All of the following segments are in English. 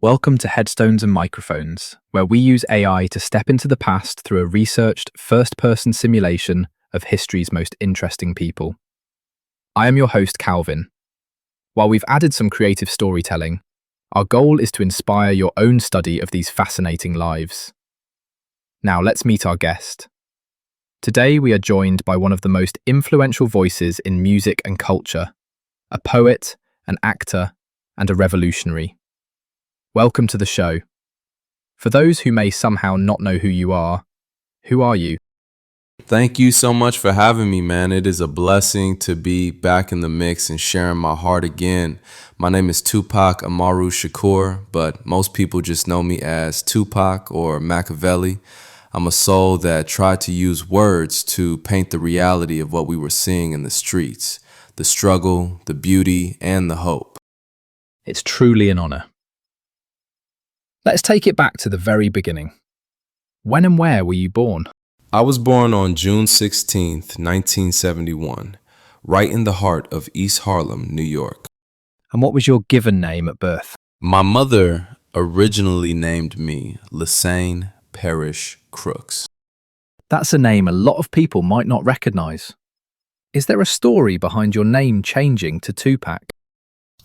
Welcome to Headstones and Microphones, where we use AI to step into the past through a researched, first-person simulation of history's most interesting people. I am your host, Calvin. While we've added some creative storytelling, our goal is to inspire your own study of these fascinating lives. Now let's meet our guest. Today we are joined by one of the most influential voices in music and culture, a poet, an actor, and a revolutionary. Welcome to the show. For those who may somehow not know who are you? Thank you so much for having me, man. It is a blessing to be back in the mix and sharing my heart again. My name is Tupac Shakur, but most people just know me as Tupac or Machiavelli. I'm a soul that tried to use words to paint the reality of what we were seeing in the streets, the struggle, the beauty, and the hope. It's truly an honor. Let's take it back to the very beginning. When and where were you born? I was born on June 16th, 1971, right in the heart of East Harlem, New York. And what was your given name at birth? My mother originally named me Lassane Parrish Crooks. That's a name a lot of people might not recognize. Is there a story behind your name changing to Tupac?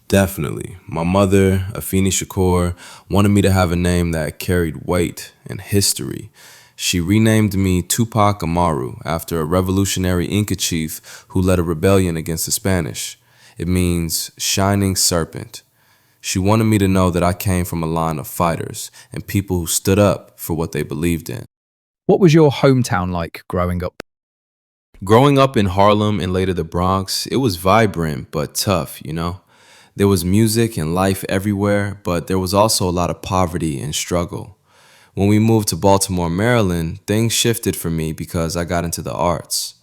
Definitely. My mother, Afeni Shakur, wanted me to have a name that carried weight and history. She renamed me Tupac Amaru after a revolutionary Inca chief who led a rebellion against the Spanish. It means shining serpent. She wanted me to know that I came from a line of fighters and people who stood up for what they believed in. What was your hometown like growing up? Growing up in Harlem and later the Bronx, it was vibrant but tough, There was music and life everywhere, but there was also a lot of poverty and struggle. When we moved to Baltimore, Maryland, things shifted for me because I got into the arts.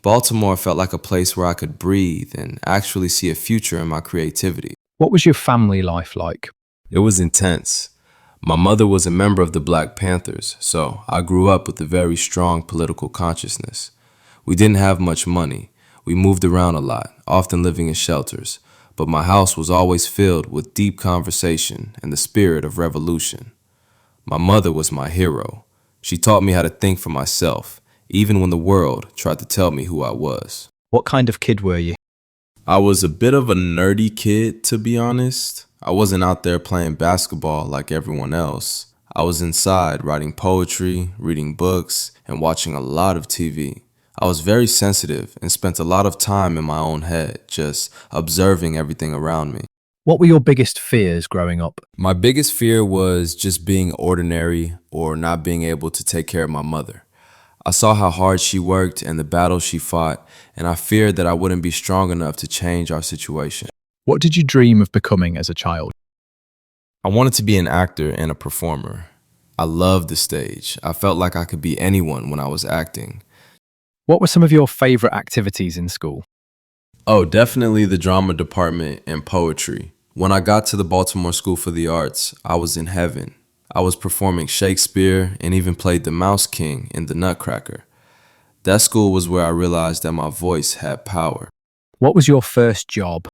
Baltimore felt like a place where I could breathe and actually see a future in my creativity. What was your family life like? It was intense. My mother was a member of the Black Panthers, so I grew up with a very strong political consciousness. We didn't have much money. We moved around a lot, often living in shelters. But my house was always filled with deep conversation and the spirit of revolution. My mother was my hero. She taught me how to think for myself, even when the world tried to tell me who I was. What kind of kid were you? I was a bit of a nerdy kid, to be honest. I wasn't out there playing basketball like everyone else. I was inside writing poetry, reading books, and watching a lot of TV. I was very sensitive and spent a lot of time in my own head, just observing everything around me. What were your biggest fears growing up? My biggest fear was just being ordinary or not being able to take care of my mother. I saw how hard she worked and the battles she fought, and I feared that I wouldn't be strong enough to change our situation. What did you dream of becoming as a child? I wanted to be an actor and a performer. I loved the stage. I felt like I could be anyone when I was acting. What were some of your favorite activities in school? Oh, definitely the drama department and poetry. When I got to the Baltimore School for the Arts, I was in heaven. I was performing Shakespeare and even played the Mouse King in The Nutcracker. That school was where I realized that my voice had power. What was your first job?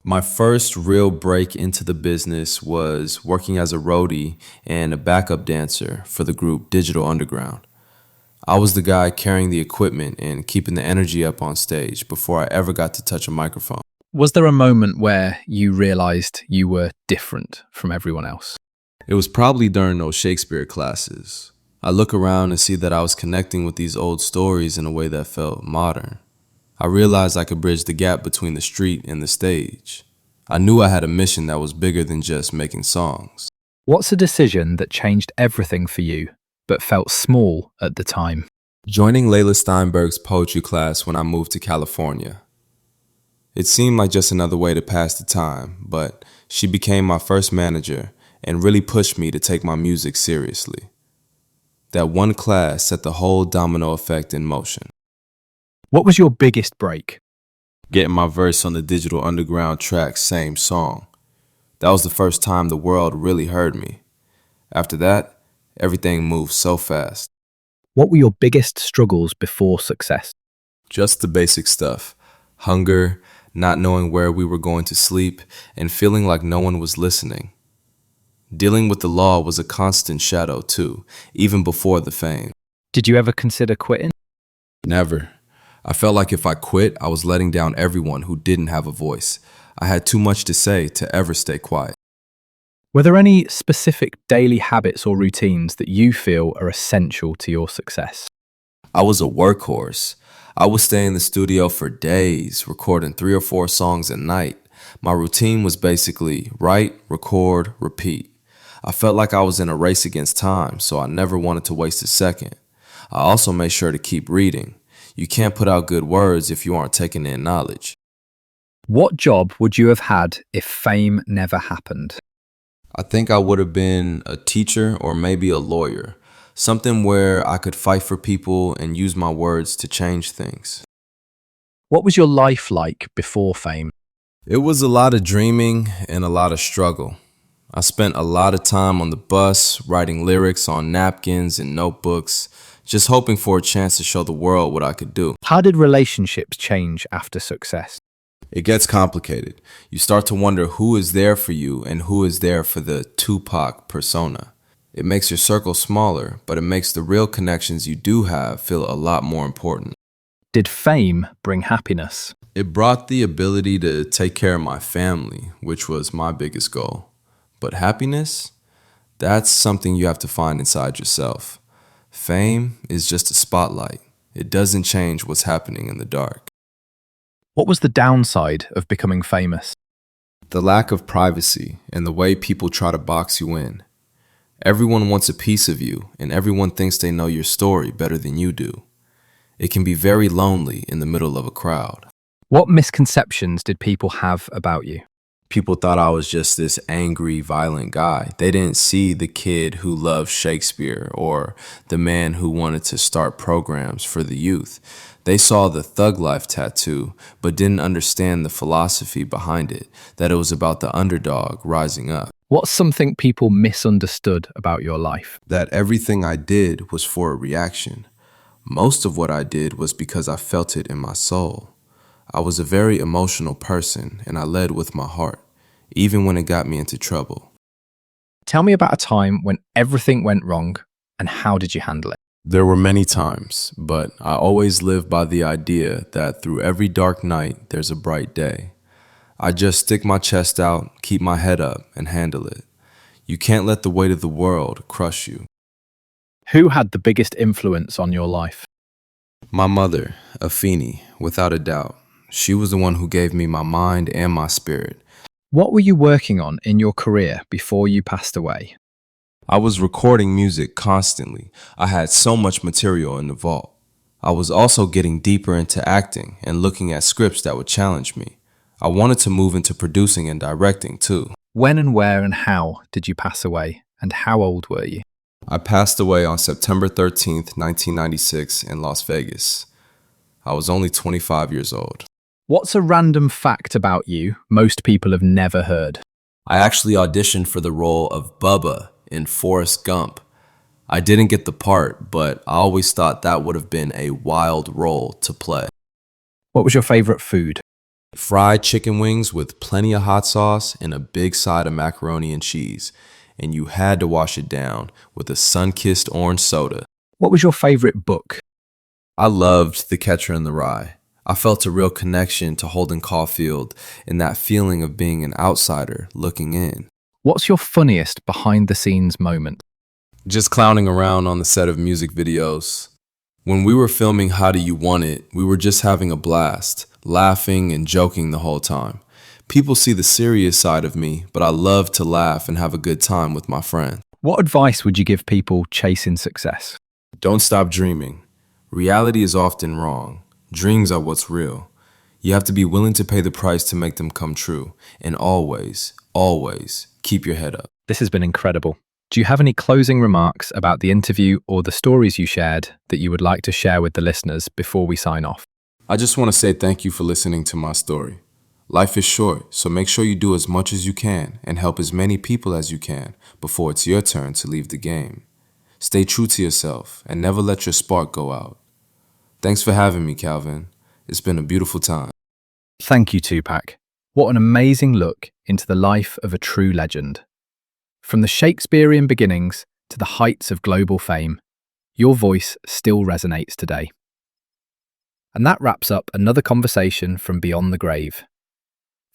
My first real break into the business was working as a roadie and a backup dancer for the group Digital Underground. I was the guy carrying the equipment and keeping the energy up on stage before I ever got to touch a microphone. Was there a moment where you realized you were different from everyone else? It was probably during those Shakespeare classes. I look around and see that I was connecting with these old stories in a way that felt modern. I realized I could bridge the gap between the street and the stage. I knew I had a mission that was bigger than just making songs. What's a decision that changed everything for you, but felt small at the time? Joining Layla Steinberg's poetry class when I moved to California. It seemed like just another way to pass the time, but she became my first manager and really pushed me to take my music seriously. That one class set the whole domino effect in motion. What was your biggest break? Getting my verse on the Digital Underground track Same Song. That was the first time the world really heard me. After that, everything moved so fast. What were your biggest struggles before success? Just the basic stuff. Hunger, not knowing where we were going to sleep, and feeling like no one was listening. Dealing with the law was a constant shadow too, even before the fame. Did you ever consider quitting? Never. I felt like if I quit, I was letting down everyone who didn't have a voice. I had too much to say to ever stay quiet. Were there any specific daily habits or routines that you feel are essential to your success? I was a workhorse. I would stay in the studio for days, recording 3 or 4 songs a night. My routine was basically write, record, repeat. I felt like I was in a race against time, so I never wanted to waste a second. I also made sure to keep reading. You can't put out good words if you aren't taking in knowledge. What job would you have had if fame never happened? I think I would have been a teacher or maybe a lawyer. Something where I could fight for people and use my words to change things. What was your life like before fame? It was a lot of dreaming and a lot of struggle. I spent a lot of time on the bus, writing lyrics on napkins and notebooks, just hoping for a chance to show the world what I could do. How did relationships change after success? It gets complicated. You start to wonder who is there for you and who is there for the Tupac persona. It makes your circle smaller, but it makes the real connections you do have feel a lot more important. Did fame bring happiness? It brought the ability to take care of my family, which was my biggest goal. But happiness? That's something you have to find inside yourself. Fame is just a spotlight. It doesn't change what's happening in the dark. What was the downside of becoming famous? The lack of privacy and the way people try to box you in. Everyone wants a piece of you, and everyone thinks they know your story better than you do. It can be very lonely in the middle of a crowd. What misconceptions did people have about you? People thought I was just this angry, violent guy. They didn't see the kid who loved Shakespeare or the man who wanted to start programs for the youth. They saw the thug life tattoo, but didn't understand the philosophy behind it, that it was about the underdog rising up. What's something people misunderstood about your life? That everything I did was for a reaction. Most of what I did was because I felt it in my soul. I was a very emotional person, and I led with my heart, even when it got me into trouble. Tell me about a time when everything went wrong, and how did you handle it? There were many times, but I always lived by the idea that through every dark night, there's a bright day. I just stick my chest out, keep my head up, and handle it. You can't let the weight of the world crush you. Who had the biggest influence on your life? My mother, Afeni, without a doubt. She was the one who gave me my mind and my spirit. What were you working on in your career before you passed away? I was recording music constantly. I had so much material in the vault. I was also getting deeper into acting and looking at scripts that would challenge me. I wanted to move into producing and directing too. When and where and how did you pass away, and how old were you? I passed away on September 13th, 1996 in Las Vegas. I was only 25 years old. What's a random fact about you most people have never heard? I actually auditioned for the role of Bubba in Forrest Gump. I didn't get the part, but I always thought that would have been a wild role to play. What was your favorite food? Fried chicken wings with plenty of hot sauce and a big side of macaroni and cheese. And you had to wash it down with a sun-kissed orange soda. What was your favorite book? I loved The Catcher in the Rye. I felt a real connection to Holden Caulfield and that feeling of being an outsider looking in. What's your funniest behind-the-scenes moment? Just clowning around on the set of music videos. When we were filming How Do You Want It, we were just having a blast, laughing and joking the whole time. People see the serious side of me, but I love to laugh and have a good time with my friends. What advice would you give people chasing success? Don't stop dreaming. Reality is often wrong. Dreams are what's real. You have to be willing to pay the price to make them come true. And always, always keep your head up. This has been incredible. Do you have any closing remarks about the interview or the stories you shared that you would like to share with the listeners before we sign off? I just want to say thank you for listening to my story. Life is short, so make sure you do as much as you can and help as many people as you can before it's your turn to leave the game. Stay true to yourself and never let your spark go out. Thanks for having me, Calvin. It's been a beautiful time. Thank you, Tupac. What an amazing look into the life of a true legend. From the Shakespearean beginnings to the heights of global fame, your voice still resonates today. And that wraps up another conversation from Beyond the Grave.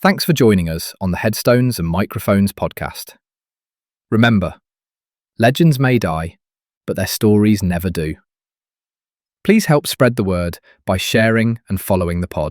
Thanks for joining us on the Headstones and Microphones podcast. Remember, legends may die, but their stories never do. Please help spread the word by sharing and following the pod.